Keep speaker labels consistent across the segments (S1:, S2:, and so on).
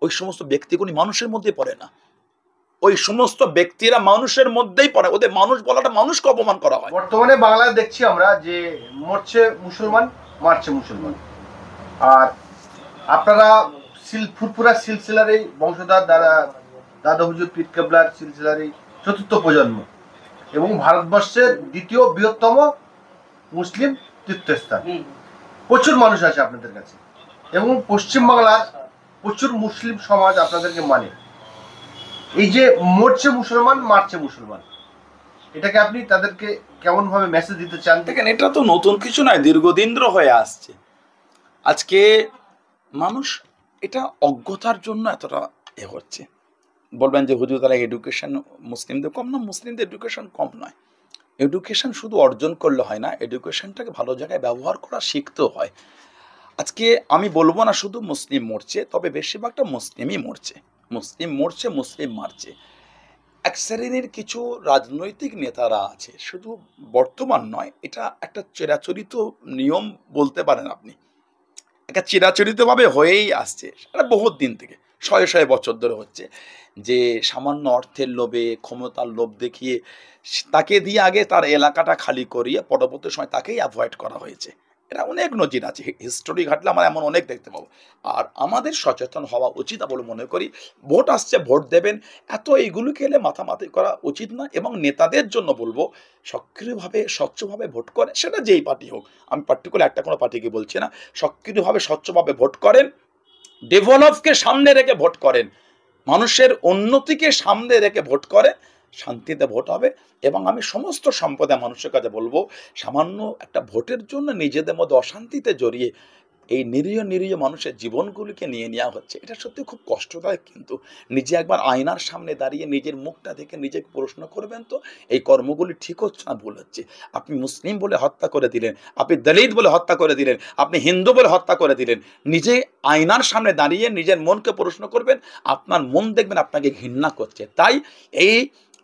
S1: ওই সমস্ত ব্যক্তিগুলি মানুষের মধ্যে পড়ে না। ওই সমস্ত ব্যক্তিরা মানুষের মধ্যেই পড়ে, ওদের মানুষ বলাটা মানুষকে অপমান করা হয়।
S2: বর্তমানে বাংলায় দেখছি আমরা যে মরছে মুসলমান, মারছে মুসলমান। আর আপনারা ফুরফুরা সিলসিলার এই বংশধর দাদা হুজুর পীর কেবলার সিলসিলার এই চতুর্থ প্রজন্ম এবং ভারতবর্ষের দ্বিতীয় বৃহত্তম মুসলিম তীর্থস্থান। প্রচুর মানুষ আছে আপনাদের কাছে এবং পশ্চিমবাংলার প্রচুর মুসলিম সমাজ আপনাদেরকে মানে। এই যে মরছে মুসলমান, মারছে মুসলমান, এটাকে আপনি তাদেরকে কেমন ভাবে মেসেজ দিতে চান?
S1: দেখেন, এটা তো নতুন কিছু নয়, দীর্ঘদিন ধরে হয়ে আসছে। আজকে মানুষ এটা অজ্ঞতার জন্য এতটা হচ্ছে। বলবেন যে হুজুর তারা এডুকেশন মুসলিমদের কম না, মুসলিমদের এডুকেশন কম নয়। এডুকেশন শুধু অর্জন করলে হয় না, এডুকেশনটাকে ভালো জায়গায় ব্যবহার করা শিখতেও হয়। আজকে আমি বলবো না শুধু মুসলিম মরছে, তবে বেশিরভাগটা মুসলিমই মরছে। মুসলিম মরছে, মুসলিম মারছে। এক শ্রেণীর কিছু রাজনৈতিক নেতারা আছে, শুধু বর্তমান নয়, এটা একটা চিরাচরিত নিয়ম বলতে পারেন আপনি, একটা চিরাচরিতভাবে হয়েই আসছে, এটা বহুত দিন থেকে, শয়ে শয়ে বছর ধরে হচ্ছে, যে সামান্য অর্থের লোভে, ক্ষমতার লোভ দেখিয়ে তাকে দিয়ে আগে তার এলাকাটা খালি করিয়ে পরবর্তী সময় তাকেই অ্যাভয়েড করা হয়েছে। এটা অনেক নজির আছে, হিস্টোরি ঘাটলে আমরা এমন অনেক দেখতে পাবো। আর আমাদের সচেতন হওয়া উচিত বলে মনে করি। ভোট আসছে, ভোট দেবেন, এত এইগুলোকে এলে মাথামাতি করা উচিত না। এবং নেতাদের জন্য বলবো, সক্রিয়ভাবে স্বচ্ছভাবে ভোট করে, সেটা যেই পার্টি হোক, আমি পার্টিকুলার একটা কোনো পার্টিকে বলছি না, সক্রিয়ভাবে স্বচ্ছভাবে ভোট করেন, ডেভেলপকে সামনে রেখে ভোট করেন, মানুষের উন্নতিকে সামনে রেখে ভোট করে, শান্তিতে ভোট হবে। এবং আমি সমস্ত সম্প্রদায় মানুষের কাছে বলবো, সামান্য একটা ভোটের জন্য নিজেদের মধ্যে অশান্তিতে জড়িয়ে এই নিরীহ নিরীহ মানুষের জীবনগুলিকে নিয়ে নেওয়া হচ্ছে, এটা সত্যি খুব কষ্টদায়ক। কিন্তু নিজে একবার আয়নার সামনে দাঁড়িয়ে নিজের মুখটা দেখে নিজেকে প্রশ্ন করবেন তো, এই কর্মগুলি ঠিক হচ্ছে না ভুল হচ্ছে। আপনি মুসলিম বলে হত্যা করে দিলেন, আপনি দলিত বলে হত্যা করে দিলেন, আপনি হিন্দু বলে হত্যা করে দিলেন। নিজে আয়নার সামনে দাঁড়িয়ে নিজের মনকে প্রশ্ন করবেন, আপনার মন দেখবেন আপনাকে ঘৃণা করছে। তাই এই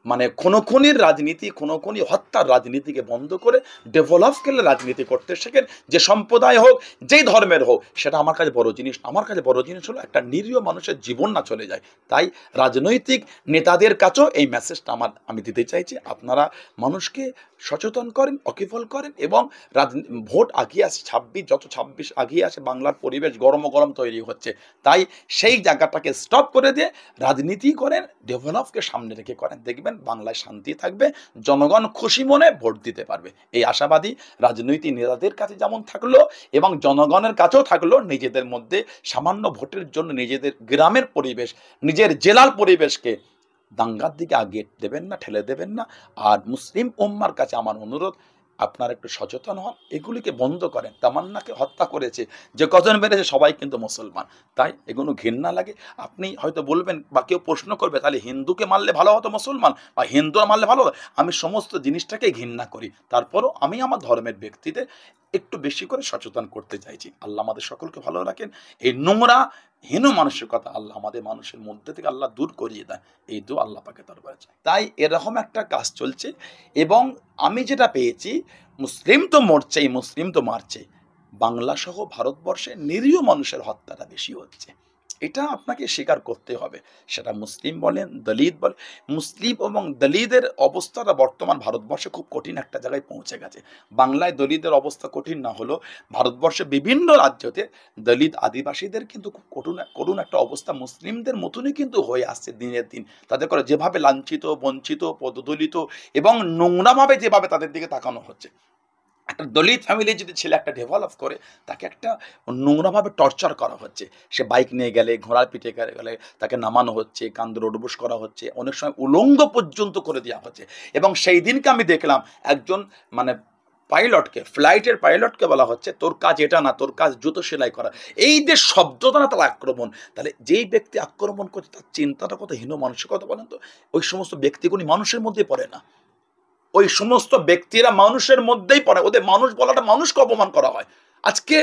S1: মানে খুনোখুনির রাজনীতি, খুনোখুনি হত্যার রাজনীতিকে বন্ধ করে ডেভেলপ করলে রাজনীতি করতে শেখেন। যে সম্প্রদায় হোক, যেই ধর্মের হোক, সেটা আমার কাছে বড় জিনিস। আমার কাছে বড় জিনিস হলো একটা নিরীহ মানুষের জীবন না চলে যায়। তাই রাজনৈতিক নেতাদের কাছেও এই মেসেজটা আমি দিতে চাইছি, আপনারা মানুষকে সচেতন করেন, অকিফল করেন। এবং ভোট আগিয়ে আসে, 26, যত 26 আগিয়ে আসে, বাংলার পরিবেশ গরম গরম তৈরি হচ্ছে। তাই সেই জায়গাটাকে স্টপ করে দিয়ে রাজনীতি করেন, ডেভেলপকে সামনে রেখে করেন, দেখবেন বাংলায় শান্তি থাকবে, জনগণ খুশি মনে ভোট দিতে পারবে। এই আশাবাদী রাজনৈতিক নেতাদের কাছে যেমন থাকলো এবং জনগণের কাছেও থাকলো। নিজেদের মধ্যে সামান্য ভোটের জন্য নিজেদের গ্রামের পরিবেশ, নিজের জেলার পরিবেশকে দাঙ্গার দিকে আগিয়ে দেবেন না, ঠেলে দেবেন না। আর মুসলিম উম্মার কাছে আমার অনুরোধ, আপনারা একটু সচেতন হন, এগুলিকে বন্ধ করেন। তামান্নাকে হত্যা করেছে, যে কজন মেরেছে সবাই কিন্তু মুসলমান। তাই এগুলো ঘৃণা লাগে। আপনি হয়তো বলবেন বা কেউ প্রশ্ন করবে, তাহলে হিন্দুকে মারলে ভালো হতো মুসলমান, বা হিন্দুরা মারলে ভালো হতো? আমি সমস্ত জিনিসটাকে ঘৃণা করি, তারপরও আমি আমার ধর্মের ব্যক্তিদের একটু বেশি করে সচেতন করতে চাইছি। আল্লাহ আমাদের সকলকে ভালো রাখেন। এই নোংরা হীন মানসিকতা আল্লাহ আমাদের মানুষের মধ্যে থেকে আল্লাহ দূর করিয়ে দেয়, এই দু আল্লাহ পাকে দরবারে চাই। তাই এরকম একটা কাজ চলছে। এবং আমি যেটা পেয়েছি, মুসলিম তো মরছেই, মুসলিম তো মারছেই, বাংলা সহ ভারতবর্ষে নিরীহ মানুষের হত্যাটা বেশি হচ্ছে। এটা আপনাকে স্বীকার করতে হবে। সেটা মুসলিম বলেন, দলিত বলেন। মুসলিম এবং দলিতের অবস্থাটা বর্তমান ভারতবর্ষে খুব কঠিন একটা জায়গায় পৌঁছে গেছে। বাংলায় দলিতের অবস্থা কঠিন না হলেও ভারতবর্ষে বিভিন্ন রাজ্যতে দলিত আদিবাসীদের কিন্তু খুব করুণ একটা অবস্থা মুসলিমদের মতনই কিন্তু হয়ে আসছে দিনের দিন। তাদের করে যেভাবে লাঞ্ছিত, বঞ্চিত, পদদলিত এবং নোংরাভাবে যেভাবে তাদের দিকে তাকানো হচ্ছে। একটা দলিত ফ্যামিলি যদি ছেলে একটা ডেভেলপ করে, তাকে একটা নোংরাভাবে টর্চার করা হচ্ছে। সে বাইক নিয়ে গেলে, ঘোড়ার পিঠে গেলে তাকে নামানো হচ্ছে, কান্দে রোডবোস করা হচ্ছে, অনেক সময় উলঙ্গ পর্যন্ত করে দেওয়া হচ্ছে। এবং সেই দিনকে আমি দেখলাম একজন মানে পাইলটকে, ফ্লাইটের পাইলটকে বলা হচ্ছে, তোর কাজ এটা না, তোর কাজ জুতো সেলাই করা। এই যে শব্দটা না, তার আক্রমণ। তাহলে যেই ব্যক্তি আক্রমণ করছে তার চিন্তাটা কত হীন মানসিকতা বলেন তো। ওই সমস্ত ব্যক্তিগুলি মানুষের মধ্যে পড়ে না, ওই সমস্ত ব্যক্তিরা মানুষের মধ্যেই পড়ে, ওদের মানুষ বলাটা মানুষকে অপমান করা হয়। আজকে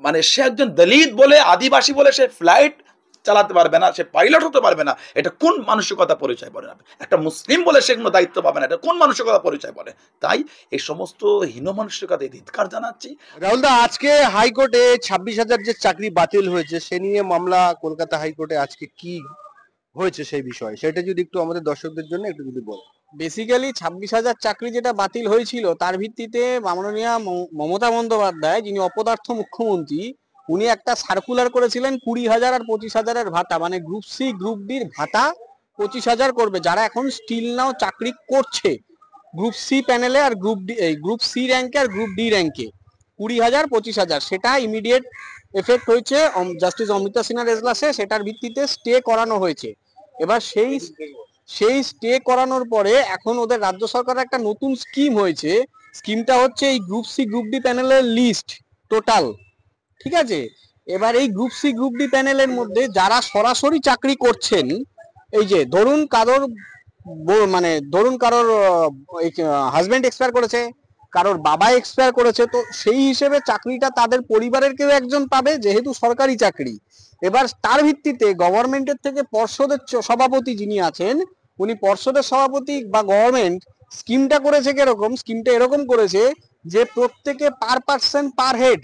S1: মানে সে একজন দলিত বলে, আদিবাসী বলে সে ফ্লাইট চালাতে পারবে না, সে পাইলট হতে পারবে না, এটা কোন মানসিকতা পরিচয় বলে? একটা মুসলিম বলে সে কোনো দায়িত্ব পাবে না, এটা কোন মানসিকতা পরিচয় বলে? তাই এই সমস্ত হীন মানসিকতায় ধিক্কার জানাচ্ছি।
S2: রাহুল দা, আজকে হাইকোর্টে 26,000 যে চাকরি বাতিল হয়েছে সে নিয়ে মামলা কলকাতা হাইকোর্টে আজকে কি হয়েছে সেই বিষয়ে সেটা যদি একটু আমাদের দর্শকদের জন্য একটু যদি বলেন।
S3: বেসিক্যালি 26,000 চাকরি যেটা বাতিল হয়েছিল তার ভিত্তিতে মাননীয় মমতা বন্দ্যোপাধ্যায়, যিনি অপদার্থ মুখ্যমন্ত্রী, উনি একটা সার্কুলার করেছিলেন 20,000 আর 25,000-এর ভাতা, মানে গ্রুপ সি গ্রুপ ডির ভাতা 25,000 করবে যারা এখন স্টিল নাও চাকরি করছে গ্রুপ সি প্যানেলে আর গ্রুপ সি র্যাঙ্কে আর গ্রুপ ডি র্যাঙ্কে 20,000 25,000। সেটা ইমিডিয়েট এফেক্ট হয়েছে জাস্টিস অমৃতা সিনহার এজলাসে, সেটার ভিত্তিতে স্টে করানো হয়েছে। এবার সেই স্টে করানোর পরে এখন ওদের রাজ্য সরকারের একটা নতুন স্কিম হয়েছে। স্কিমটা হচ্ছে এই গ্রুপ সি গ্রুপ ডি প্যানেলের লিস্ট টোটাল, ঠিক আছে? এবার এই গ্রুপ সি গ্রুপ ডি প্যানেলের মধ্যে যারা সরাসরি চাকরি করছেন, এই যে ধরুন কারোর হাজবেন্ড এক্সপায়ার করেছে, কারোর বাবা এক্সপায়ার করেছে, তো সেই হিসেবে চাকরিটা তাদের পরিবারের কেউ একজন পাবে যেহেতু সরকারি চাকরি। এবার তার ভিত্তিতে গভর্নমেন্টের থেকে পর্ষদের সভাপতি যিনি আছেন, উনি পর্ষদের সভাপতি বা গভর্নমেন্ট স্কিমটা করেছে কিরকম, স্কিমটা এরকম করেছে যে প্রত্যেকে পার পার্সন পার হেড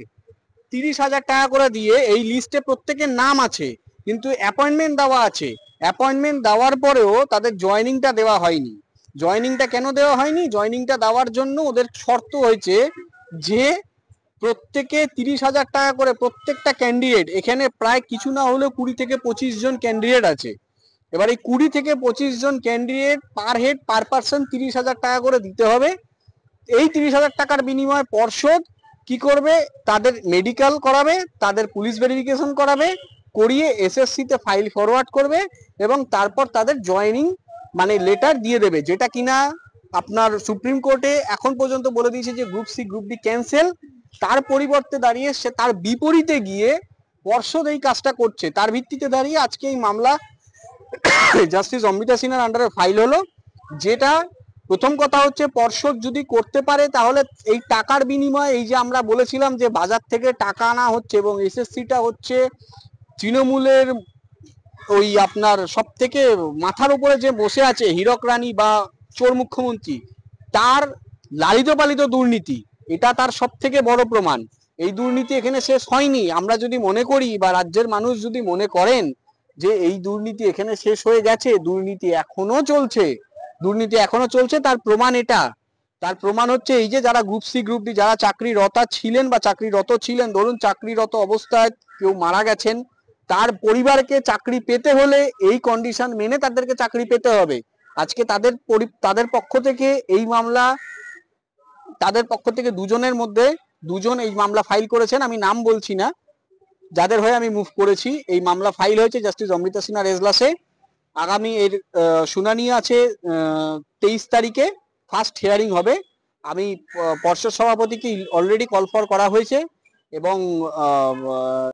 S3: 30,000 টাকা করে দিয়ে, এই লিস্টে প্রত্যেকের নাম আছে কিন্তু অ্যাপয়েন্টমেন্ট দেওয়া আছে, অ্যাপয়েন্টমেন্ট দেওয়ার পরেও তাদের জয়নিংটা দেওয়া হয়নি। জয়নিংটা কেন দেওয়া হয়নি? জয়নিংটা দেওয়ার জন্য ওদের শর্ত হয়েছে যে প্রত্যেকে 30,000 টাকা করে প্রত্যেকটা ক্যান্ডিডেট, এখানে প্রায় কিছু না হলেও 20 থেকে 25 জন ক্যান্ডিডেট আছে। এবার এই 20 থেকে 25 জন candidate per head per person 30,000 টাকা করে দিতে হবে। এই 30,000 টাকার বিনিময়ে পর্ষদ কি করবে? তাদের মেডিকেল করাবে, তাদের পুলিশ ভেরিফিকেশন করাবে, করিয়ে এসএসসি তে ফাইল ফরওয়ার্ড করবে এবং তারপর তাদের জয়েনিং মানে লেটার দিয়ে দেবে, যেটা কিনা আপনার সুপ্রিম কোর্টে এখন পর্যন্ত বলে দিয়েছে যে group C group D cancel. তার পরিবর্তে দাঁড়িয়ে সে তার বিপরীতে গিয়ে পর্ষদ এই কাজটা করছে, তার ভিত্তিতে দাঁড়িয়ে আজকে এই মামলা জাস্টিস অমৃতা সিনহার আন্ডারে ফাইল হলো। যেটা প্রথম কথা হচ্ছে, পর্ষদ যদি করতে পারে তাহলে এই টাকার বিনিময়ে, এই যে আমরা বলেছিলাম যে বাজার থেকে টাকা আনা হচ্ছে এবং এসএসসিটা হচ্ছে তৃণমূলের ওই আপনার সব থেকে মাথার উপরে যে বসে আছে হীরক রানী বা চোর মুখ্যমন্ত্রী, তার লালিত পালিত দুর্নীতি, এটা তার সব থেকে বড় প্রমাণ। এই দুর্নীতি এখানে শেষ হয়নি। আমরা যদি মনে করি বা রাজ্যের মানুষ যদি মনে করেন যে এই দুর্নীতি এখানে শেষ হয়ে গেছে, দুর্নীতি এখনো চলছে, দুর্নীতি এখনো চলছে। তার প্রমাণ এটা, তার প্রমাণ হচ্ছে এই যে যারা গ্রুপ সি গ্রুপ ডি যারা চাকরিরত ছিলেন বা চাকরিরত ছিলেন, ধরুন চাকরিরত অবস্থায় কেউ মারা গেছেন, তার পরিবারকে চাকরি পেতে হলে এই কন্ডিশন মেনে তাদেরকে চাকরি পেতে হবে। আজকে তাদের পক্ষ থেকে এই মামলা, তাদের পক্ষ থেকে দুজনের মধ্যে দুজন এই মামলা ফাইল করেছেন, আমি নাম বলছি না, যাদের হয়ে আমি মুভ করেছি। এই মামলা ফাইল হয়েছে জাস্টিস অমৃতা সিনহার এজলাসে। আগামী এর শুনানি আছে 23 তারিখে, ফার্স্ট হিয়ারিং হবে। আমি পর্ষদ সভাপতিকে অলরেডি কল ফর করা হয়েছে এবং